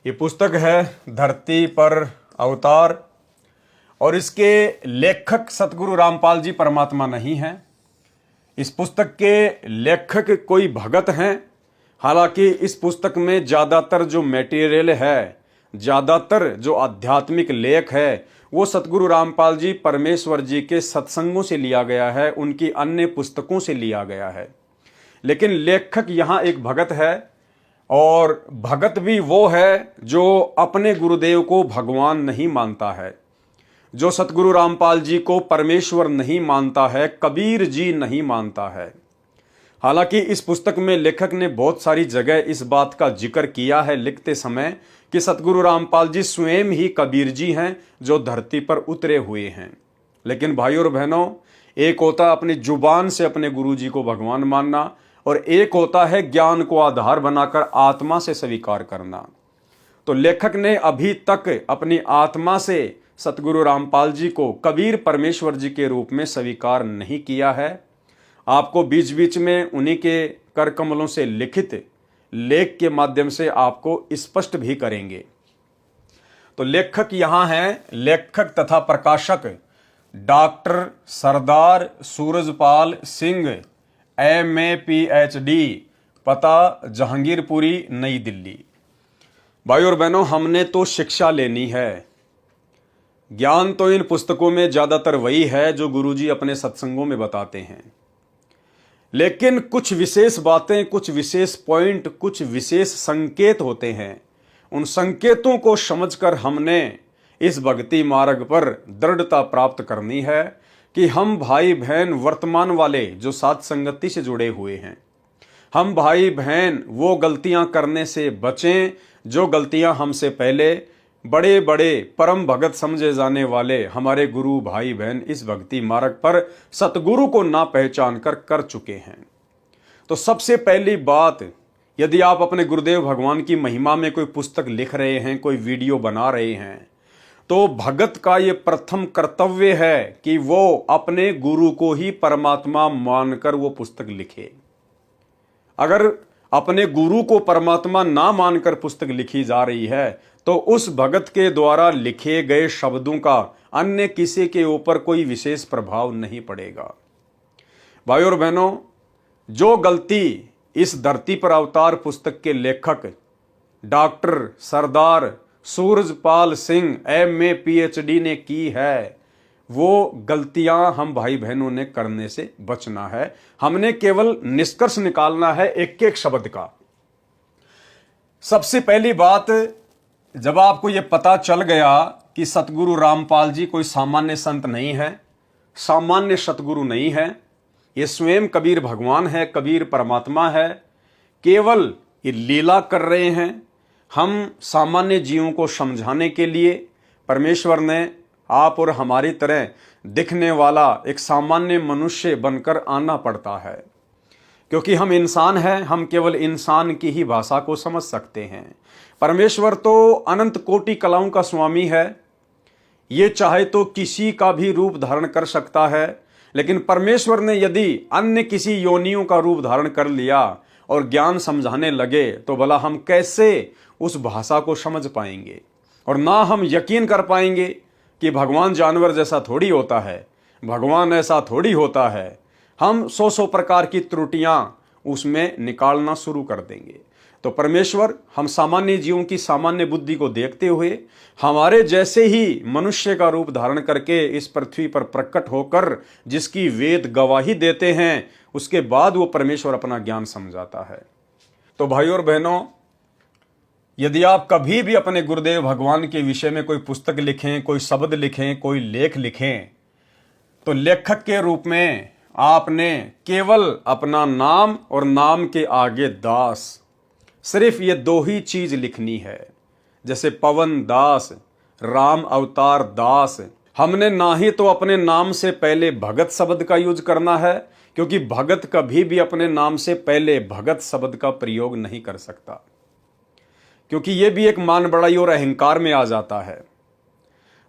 ये पुस्तक है धरती पर अवतार और इसके लेखक सतगुरु रामपाल जी परमात्मा नहीं हैं। इस पुस्तक के लेखक कोई भगत हैं। हालांकि इस पुस्तक में ज़्यादातर जो मटेरियल है, ज़्यादातर जो आध्यात्मिक लेख है, वो सतगुरु रामपाल जी परमेश्वर जी के सत्संगों से लिया गया है, उनकी अन्य पुस्तकों से लिया गया है। लेकिन लेखक यहाँ एक भगत है और भगत भी वो है जो अपने गुरुदेव को भगवान नहीं मानता है, जो सतगुरु रामपाल जी को परमेश्वर नहीं मानता है, कबीर जी नहीं मानता है। हालांकि इस पुस्तक में लेखक ने बहुत सारी जगह इस बात का जिक्र किया है लिखते समय कि सतगुरु रामपाल जी स्वयं ही कबीर जी हैं जो धरती पर उतरे हुए हैं। लेकिन भाइयों और बहनों, एक होता अपनी जुबान से अपने गुरु जी को भगवान मानना और एक होता है ज्ञान को आधार बनाकर आत्मा से स्वीकार करना। तो लेखक ने अभी तक अपनी आत्मा से सतगुरु रामपाल जी को कबीर परमेश्वर जी के रूप में स्वीकार नहीं किया है। आपको बीच बीच में उन्हीं के कर कमलों से लिखित लेख के माध्यम से आपको स्पष्ट भी करेंगे। तो लेखक यहाँ हैं, लेखक तथा प्रकाशक डॉक्टर सरदार सूरजपाल सिंह, MA PhD, पता जहांगीरपुरी, नई दिल्ली। भाई और बहनों, हमने तो शिक्षा लेनी है। ज्ञान तो इन पुस्तकों में ज़्यादातर वही है जो गुरुजी अपने सत्संगों में बताते हैं। लेकिन कुछ विशेष बातें, कुछ विशेष पॉइंट, कुछ विशेष संकेत होते हैं। उन संकेतों को समझकर हमने इस भक्ति मार्ग पर दृढ़ता प्राप्त करनी है कि हम भाई बहन वर्तमान वाले जो साथ संगति से जुड़े हुए हैं, हम भाई बहन वो गलतियां करने से बचें जो गलतियां हमसे पहले बड़े बड़े परम भगत समझे जाने वाले हमारे गुरु भाई बहन इस भक्ति मार्ग पर सतगुरु को ना पहचान कर चुके हैं। तो सबसे पहली बात, यदि आप अपने गुरुदेव भगवान की महिमा में कोई पुस्तक लिख रहे हैं, कोई वीडियो बना रहे हैं, तो भगत का ये प्रथम कर्तव्य है कि वो अपने गुरु को ही परमात्मा मानकर वो पुस्तक लिखे। अगर अपने गुरु को परमात्मा ना मानकर पुस्तक लिखी जा रही है तो उस भगत के द्वारा लिखे गए शब्दों का अन्य किसी के ऊपर कोई विशेष प्रभाव नहीं पड़ेगा। भाइयों और बहनों, जो गलती इस धरती पर अवतार पुस्तक के लेखक डॉक्टर सरदार सूरजपाल सिंह MA PhD ने की है, वो गलतियां हम भाई बहनों ने करने से बचना है। हमने केवल निष्कर्ष निकालना है एक एक शब्द का। सबसे पहली बात, जब आपको यह पता चल गया कि सतगुरु रामपाल जी कोई सामान्य संत नहीं है, सामान्य सतगुरु नहीं है, ये स्वयं कबीर भगवान है, कबीर परमात्मा है, केवल ये लीला कर रहे हैं। हम सामान्य जीवों को समझाने के लिए परमेश्वर ने आप और हमारी तरह दिखने वाला एक सामान्य मनुष्य बनकर आना पड़ता है, क्योंकि हम इंसान हैं। हम केवल इंसान की ही भाषा को समझ सकते हैं। परमेश्वर तो अनंत कोटि कलाओं का स्वामी है, ये चाहे तो किसी का भी रूप धारण कर सकता है। लेकिन परमेश्वर ने यदि अन्य किसी योनियों का रूप धारण कर लिया और ज्ञान समझाने लगे तो भला हम कैसे उस भाषा को समझ पाएंगे, और ना हम यकीन कर पाएंगे कि भगवान जानवर जैसा थोड़ी होता है, भगवान ऐसा थोड़ी होता है। हम सौ प्रकार की त्रुटियां उसमें निकालना शुरू कर देंगे। तो परमेश्वर हम सामान्य जीवों की सामान्य बुद्धि को देखते हुए हमारे जैसे ही मनुष्य का रूप धारण करके इस पृथ्वी पर प्रकट होकर जिसकी वेद गवाही देते हैं, उसके बाद वो परमेश्वर अपना ज्ञान समझाता है। तो भाइयों और बहनों, यदि आप कभी भी अपने गुरुदेव भगवान के विषय में कोई पुस्तक लिखें, कोई शब्द लिखें, कोई लेख लिखें, तो लेखक के रूप में आपने केवल अपना नाम और नाम के आगे दास, सिर्फ ये दो ही चीज लिखनी है। जैसे पवन दास, राम अवतार दास। हमने ना ही तो अपने नाम से पहले भगत शब्द का यूज करना है, क्योंकि भगत कभी भी अपने नाम से पहले भगत शब्द का प्रयोग नहीं कर सकता, क्योंकि यह भी एक मान बड़ाई और अहंकार में आ जाता है।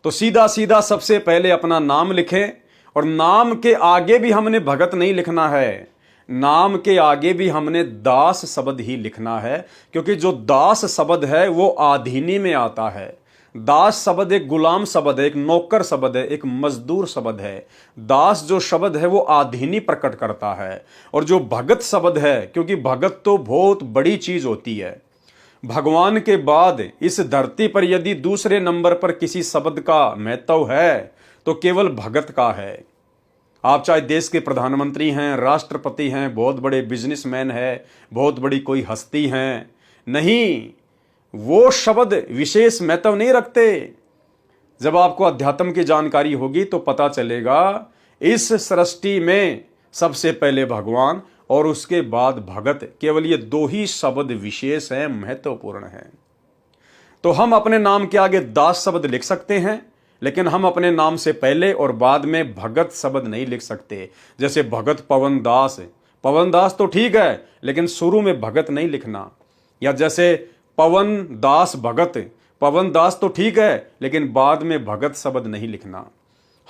तो सीधा सीधा सबसे पहले अपना नाम लिखें, और नाम के आगे भी हमने भगत नहीं लिखना है। नाम के आगे भी हमने दास शब्द ही लिखना है, क्योंकि जो दास शब्द है वो आधीनी में आता है। दास शब्द एक गुलाम शब्द है, एक नौकर शब्द है, एक मजदूर शब्द है। दास जो शब्द है वो आधीनी प्रकट करता है। और जो भगत शब्द है, क्योंकि भगत तो बहुत बड़ी चीज होती है, भगवान के बाद इस धरती पर यदि दूसरे नंबर पर किसी शब्द का महत्व है तो केवल भगत का है। आप चाहे देश के प्रधानमंत्री हैं, राष्ट्रपति हैं, बहुत बड़े बिजनेसमैन हैं, बहुत बड़ी कोई हस्ती हैं, नहीं, वो शब्द विशेष महत्व नहीं रखते। जब आपको अध्यात्म की जानकारी होगी तो पता चलेगा इस सृष्टि में सबसे पहले भगवान और उसके बाद भगत, केवल ये दो ही शब्द विशेष हैं, महत्वपूर्ण हैं। तो हम अपने नाम के आगे दास शब्द लिख सकते हैं, लेकिन हम अपने नाम से पहले और बाद में भगत शब्द नहीं लिख सकते। जैसे भगत पवन दास, पवन दास तो ठीक है, लेकिन शुरू में भगत नहीं लिखना। या जैसे पवन दास भगत, पवन दास तो ठीक है, लेकिन बाद में भगत शब्द नहीं लिखना।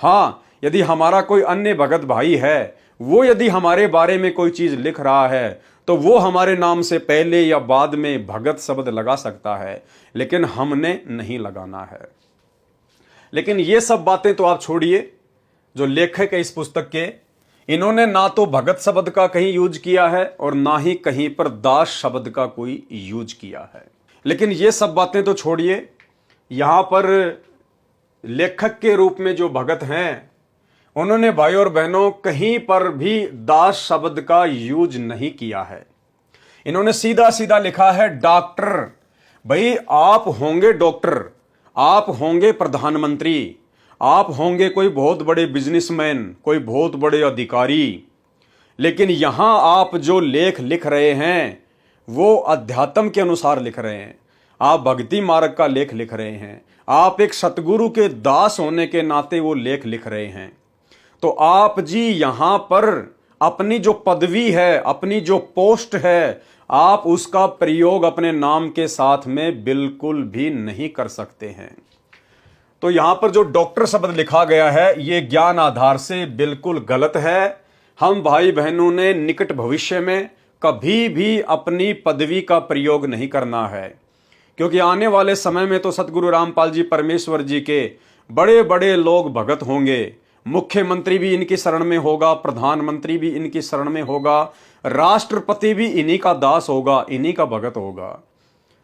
हाँ, यदि हमारा कोई अन्य भगत भाई है, वो यदि हमारे बारे में कोई चीज लिख रहा है तो वो हमारे नाम से पहले या बाद में भगत शब्द लगा सकता है, लेकिन हमने नहीं लगाना है। लेकिन ये सब बातें तो आप छोड़िए। जो लेखक है इस पुस्तक के, इन्होंने ना तो भगत शब्द का कहीं यूज किया है और ना ही कहीं पर दास शब्द का कोई यूज किया है। लेकिन ये सब बातें तो छोड़िए, यहां पर लेखक के रूप में जो भगत हैं, उन्होंने भाई और बहनों कहीं पर भी दास शब्द का यूज नहीं किया है। इन्होंने सीधा सीधा लिखा है डॉक्टर। भाई आप होंगे डॉक्टर, आप होंगे प्रधानमंत्री, आप होंगे कोई बहुत बड़े बिजनेसमैन, कोई बहुत बड़े अधिकारी, लेकिन यहां आप जो लेख लिख रहे हैं वो अध्यात्म के अनुसार लिख रहे हैं। आप भक्ति मार्ग का लेख लिख रहे हैं, आप एक सतगुरु के दास होने के नाते वो लेख लिख रहे हैं। तो आप जी यहां पर अपनी जो पदवी है, अपनी जो पोस्ट है, आप उसका प्रयोग अपने नाम के साथ में बिल्कुल भी नहीं कर सकते हैं। तो यहां पर जो डॉक्टर शब्द लिखा गया है ये ज्ञान आधार से बिल्कुल गलत है। हम भाई बहनों ने निकट भविष्य में कभी भी अपनी पदवी का प्रयोग नहीं करना है, क्योंकि आने वाले समय में तो सतगुरु रामपाल जी परमेश्वर जी के बड़े बड़े लोग भगत होंगे। मुख्यमंत्री भी इनकी शरण में होगा, प्रधानमंत्री भी इनकी शरण में होगा, राष्ट्रपति भी इन्हीं का दास होगा, इन्हीं का भगत होगा।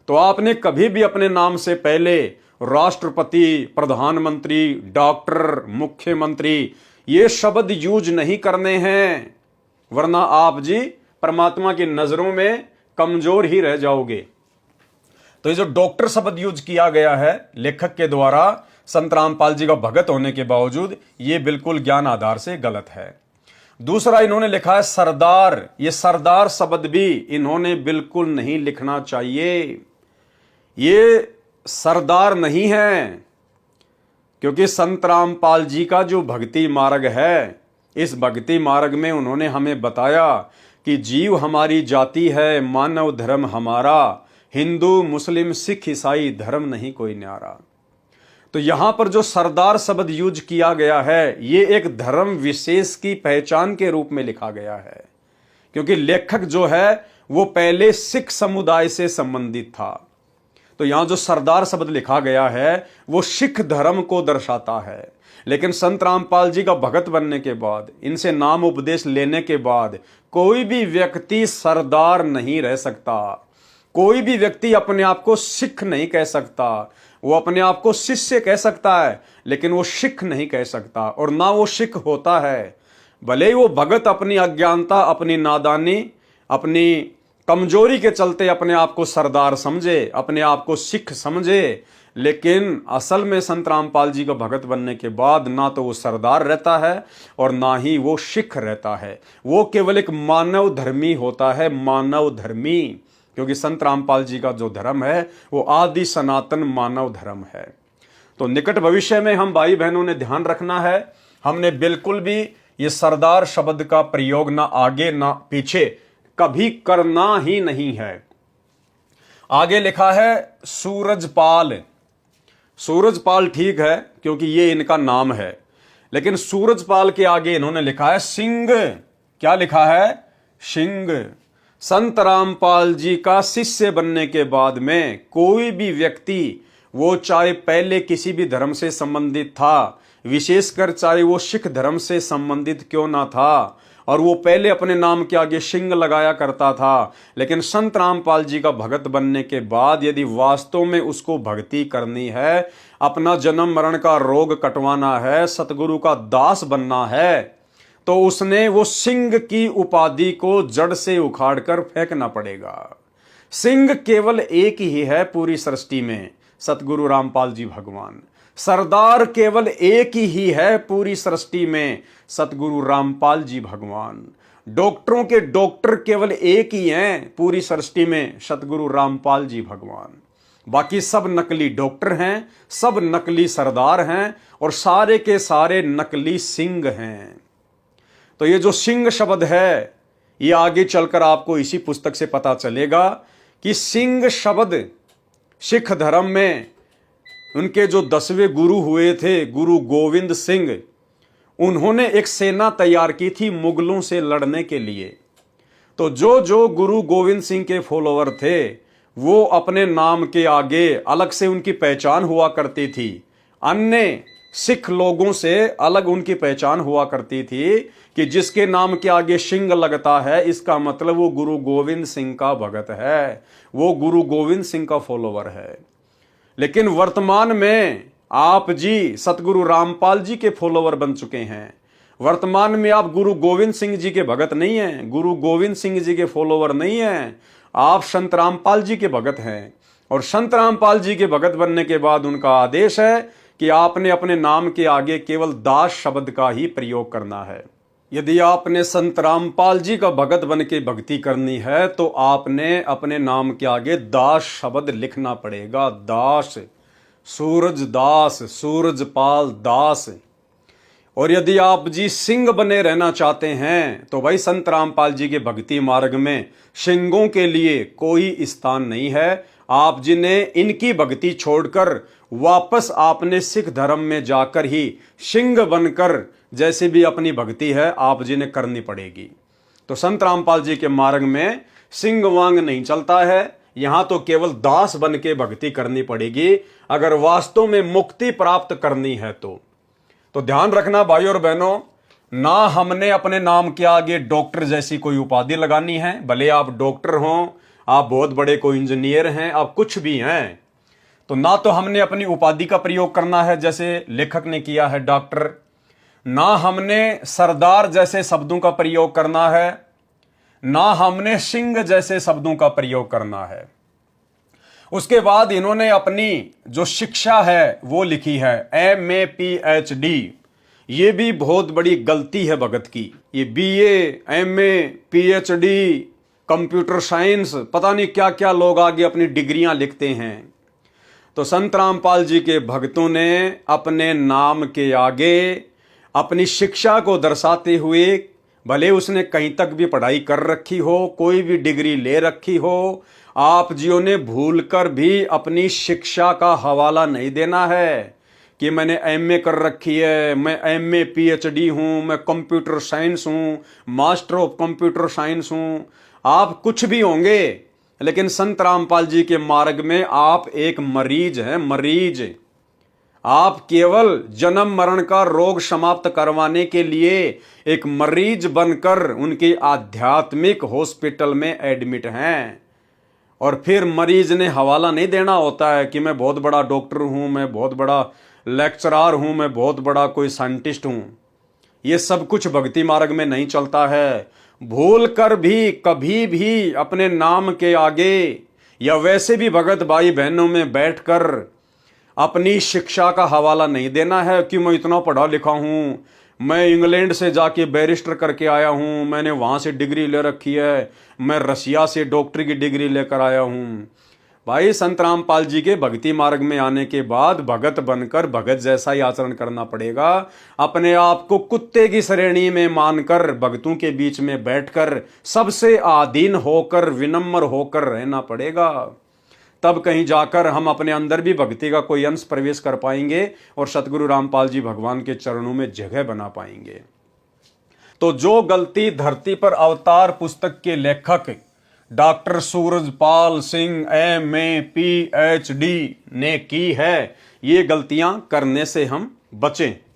तो आपने कभी भी अपने नाम से पहले राष्ट्रपति, प्रधानमंत्री, डॉक्टर, मुख्यमंत्री ये शब्द यूज नहीं करने हैं, वरना आप जी परमात्मा की नजरों में कमजोर ही रह जाओगे। तो ये जो डॉक्टर शब्द यूज किया गया है लेखक के द्वारा संत रामपाल जी का भगत होने के बावजूद, ये बिल्कुल ज्ञान आधार से गलत है। दूसरा इन्होंने लिखा है सरदार। ये सरदार शब्द भी इन्होंने बिल्कुल नहीं लिखना चाहिए। ये सरदार नहीं है, क्योंकि संत रामपाल जी का जो भक्ति मार्ग है, इस भक्ति मार्ग में उन्होंने हमें बताया कि जीव हमारी जाति है, मानव धर्म हमारा, हिंदू मुस्लिम सिख ईसाई धर्म नहीं कोई न्यारा। तो यहां पर जो सरदार शब्द यूज किया गया है ये एक धर्म विशेष की पहचान के रूप में लिखा गया है, क्योंकि लेखक जो है वो पहले सिख समुदाय से संबंधित था। तो यहां जो सरदार शब्द लिखा गया है वो सिख धर्म को दर्शाता है। लेकिन संत रामपाल जी का भगत बनने के बाद, इनसे नाम उपदेश लेने के बाद कोई भी व्यक्ति सरदार नहीं रह सकता। कोई भी व्यक्ति अपने आप को सिख नहीं कह सकता। वो अपने आप को शिष्य कह सकता है, लेकिन वो सिख नहीं कह सकता, और ना वो सिख होता है। भले ही वो भगत अपनी अज्ञानता, अपनी नादानी, अपनी कमजोरी के चलते अपने आप को सरदार समझे, अपने आप को सिख समझे, लेकिन असल में संत रामपाल जी का भगत बनने के बाद ना तो वो सरदार रहता है और ना ही वो सिख रहता है। वो केवल एक मानव धर्मी होता है, मानव धर्मी, क्योंकि संत रामपाल जी का जो धर्म है वो आदि सनातन मानव धर्म है। तो निकट भविष्य में हम भाई बहनों ने ध्यान रखना है, हमने बिल्कुल भी ये सरदार शब्द का प्रयोग ना आगे ना पीछे कभी करना ही नहीं है। आगे लिखा है सूरजपाल। सूरजपाल ठीक है क्योंकि ये इनका नाम है, लेकिन सूरजपाल के आगे इन्होंने लिखा है सिंह। क्या लिखा है? सिंह। संत रामपाल जी का शिष्य बनने के बाद में कोई भी व्यक्ति, वो चाहे पहले किसी भी धर्म से संबंधित था, विशेषकर चाहे वो सिख धर्म से संबंधित क्यों ना था, और वो पहले अपने नाम के आगे सिंह लगाया करता था, लेकिन संत रामपाल जी का भगत बनने के बाद यदि वास्तव में उसको भक्ति करनी है, अपना जन्म मरण का रोग कटवाना है, सतगुरु का दास बनना है, तो उसने वो सिंह की उपाधि को जड़ से उखाड़कर फेंकना पड़ेगा। सिंह केवल एक ही है पूरी सृष्टि में, सतगुरु रामपाल जी भगवान। सरदार केवल एक ही है पूरी सृष्टि में, सतगुरु रामपाल जी भगवान। डॉक्टरों के डॉक्टर केवल एक ही हैं पूरी सृष्टि में, सतगुरु रामपाल जी भगवान। बाकी सब नकली डॉक्टर हैं, सब नकली सरदार हैं, और सारे के सारे नकली सिंह हैं। तो ये जो सिंह शब्द है, ये आगे चलकर आपको इसी पुस्तक से पता चलेगा कि सिंह शब्द सिख धर्म में उनके जो 10वें गुरु हुए थे, गुरु गोविंद सिंह, उन्होंने एक सेना तैयार की थी मुगलों से लड़ने के लिए। तो जो जो गुरु गोविंद सिंह के फॉलोवर थे, वो अपने नाम के आगे अलग से उनकी पहचान हुआ करती थी, अन्य सिख लोगों से अलग उनकी पहचान हुआ करती थी कि जिसके नाम के आगे सिंह लगता है, इसका मतलब वो गुरु गोविंद सिंह का भगत है, वो गुरु गोविंद सिंह का फॉलोवर है। लेकिन वर्तमान में आप जी सतगुरु रामपाल जी के फॉलोवर बन चुके हैं। वर्तमान में आप गुरु गोविंद सिंह जी के भगत नहीं हैं, गुरु गोविंद सिंह जी के फॉलोवर नहीं हैं, आप संत रामपाल जी के भगत हैं। और संत रामपाल जी के भगत बनने के बाद उनका आदेश है कि आपने अपने नाम के आगे केवल दास शब्द का ही प्रयोग करना है। यदि आपने संत रामपाल जी का भगत बन के भक्ति करनी है, तो आपने अपने नाम के आगे दास शब्द लिखना पड़ेगा। दास, सूरज दास, सूरजपाल दास। और यदि आप जी सिंह बने रहना चाहते हैं, तो भाई संत रामपाल जी के भक्ति मार्ग में सिंहों के लिए कोई स्थान नहीं है। आप जी ने इनकी भक्ति छोड़कर वापस आपने सिख धर्म में जाकर ही सिंह बनकर जैसे भी अपनी भक्ति है आप जी ने करनी पड़ेगी। तो संत रामपाल जी के मार्ग में सिंह वांग नहीं चलता है, यहां तो केवल दास बन के भक्ति करनी पड़ेगी अगर वास्तव में मुक्ति प्राप्त करनी है। तो ध्यान रखना भाई और बहनों, ना हमने अपने नाम के आगे डॉक्टर जैसी कोई उपाधि लगानी है, भले आप डॉक्टर हों, आप बहुत बड़े कोई इंजीनियर हैं, आप कुछ भी हैं, तो ना तो हमने अपनी उपाधि का प्रयोग करना है जैसे लेखक ने किया है डॉक्टर, ना हमने सरदार जैसे शब्दों का प्रयोग करना है, ना हमने सिंह जैसे शब्दों का प्रयोग करना है। उसके बाद इन्होंने अपनी जो शिक्षा है वो लिखी है MA PhD। ये भी बहुत बड़ी गलती है भगत की। ये BA MA PhD computer science, पता नहीं क्या क्या लोग आगे अपनी डिग्रियां लिखते हैं। तो संत रामपाल जी के भक्तों ने अपने नाम के आगे अपनी शिक्षा को दर्शाते हुए, भले उसने कहीं तक भी पढ़ाई कर रखी हो, कोई भी डिग्री ले रखी हो, आप जियों ने भूलकर भी अपनी शिक्षा का हवाला नहीं देना है कि मैंने MA कर रखी है, मैं MA PhD हूं, मैं कंप्यूटर साइंस हूं, मास्टर ऑफ कंप्यूटर साइंस हूं। आप कुछ भी होंगे, लेकिन संत रामपाल जी के मार्ग में आप एक मरीज हैं, मरीज। आप केवल जन्म मरण का रोग समाप्त करवाने के लिए एक मरीज बनकर उनके आध्यात्मिक हॉस्पिटल में एडमिट हैं। और फिर मरीज ने हवाला नहीं देना होता है कि मैं बहुत बड़ा डॉक्टर हूं, मैं बहुत बड़ा लेक्चरर हूं, मैं बहुत बड़ा कोई साइंटिस्ट हूं। ये सब कुछ भक्ति मार्ग में नहीं चलता है। भूल कर भी कभी भी अपने नाम के आगे या वैसे भी भगत भाई बहनों में बैठकर अपनी शिक्षा का हवाला नहीं देना है कि मैं इतना पढ़ा लिखा हूं, मैं इंग्लैंड से जाके बैरिस्टर करके आया हूं, मैंने वहां से डिग्री ले रखी है, मैं रसिया से डॉक्टर की डिग्री लेकर आया हूं। भाई संत रामपाल जी के भक्ति मार्ग में आने के बाद भगत बनकर भगत जैसा ही आचरण करना पड़ेगा। अपने आप को कुत्ते की श्रेणी में मानकर भक्तों के बीच में बैठकर सबसे आधीन होकर विनम्र होकर रहना पड़ेगा। तब कहीं जाकर हम अपने अंदर भी भक्ति का कोई अंश प्रवेश कर पाएंगे और सतगुरु रामपाल जी भगवान के चरणों में जगह बना पाएंगे। तो जो गलती धरती पर अवतार पुस्तक के लेखक doctor Surajpal Singh MA PhD ने की है, ये गलतियां करने से हम बचें।